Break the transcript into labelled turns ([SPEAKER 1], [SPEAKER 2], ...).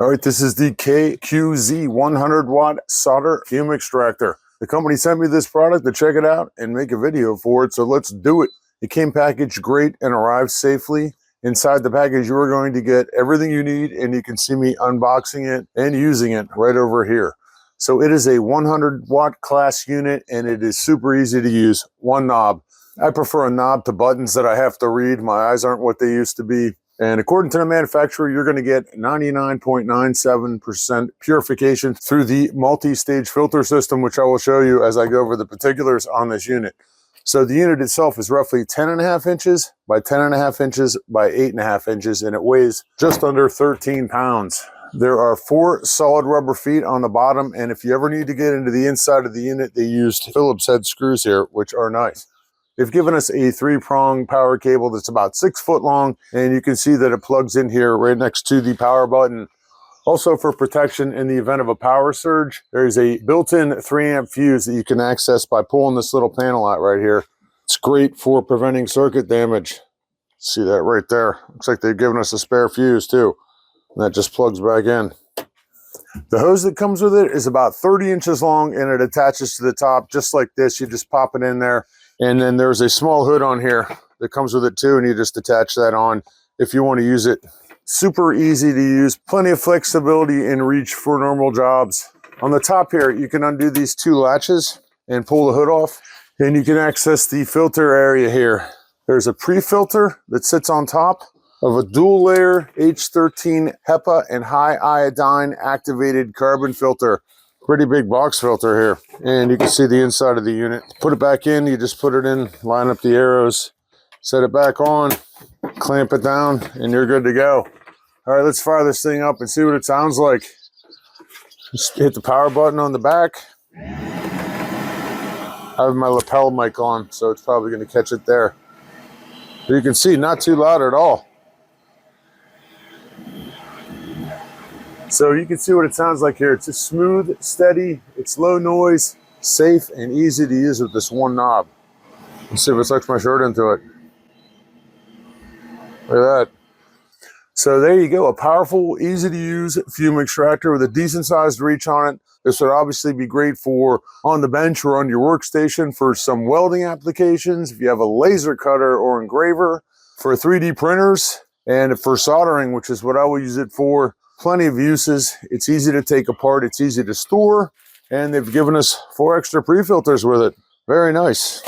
[SPEAKER 1] All right, this is the KQZ 100W solder fume extractor. The company sent me this product to check it out and make a video for it, so let's do it. It came packaged great and arrived safely. Inside the package, you are going to get everything you need, and you can see me unboxing it and using it right over here. So it is a 100-watt class unit, and it is super easy to use. One knob. I prefer a knob to buttons that I have to read. My eyes aren't what they used to be. And according to the manufacturer, you're going to get 99.97% purification through the multi-stage filter system, which I will show you as I go over the particulars on this unit. So the unit itself is roughly 10.5 inches by 10.5 inches by 8.5 inches, and it weighs just under 13 pounds. There are 4 solid rubber feet on the bottom, and if you ever need to get into the inside of the unit, they used Phillips head screws here, which are nice. They've given us a 3-prong power cable that's about 6 foot long, and you can see that it plugs in here right next to the power button. Also, for protection in the event of a power surge, there's a built-in 3-amp fuse that you can access by pulling this little panel out right here. It's great for preventing circuit damage. See that right there? Looks like they've given us a spare fuse too. And that just plugs back in. The hose that comes with it is about 30 inches long, and it attaches to the top just like this. You just pop it in there. And then there's a small hood on here that comes with it too, and you just attach that on if you want to use it. Super easy to use, plenty of flexibility and reach for normal jobs. On the top here, you can undo these 2 latches and pull the hood off, and you can access the filter area here. There's a pre-filter that sits on top of a dual layer H13 HEPA and high iodine activated carbon filter. Pretty big box filter here, and you can see the inside of the unit. Put it back in, you just put it in, line up the arrows, set it back on, clamp it down, and you're good to go. All right, let's fire this thing up and see what it sounds like. Just hit the power button on the back. I have my lapel mic on, so it's probably going to catch it there. But you can see, not too loud at all. So you can see what it sounds like here. It's a smooth, steady, it's low noise, safe, and easy to use with this one knob. Let's see if it sucks my shirt into it. Look at that. So there you go, a powerful, easy to use fume extractor with a decent sized reach on it. This would obviously be great for on the bench or on your workstation for some welding applications, if you have a laser cutter or engraver, for 3D printers, and for soldering, which is what I will use it for. Plenty of uses. It's easy to take apart, it's easy to store, and they've given us 4 extra pre-filters with it. Very nice.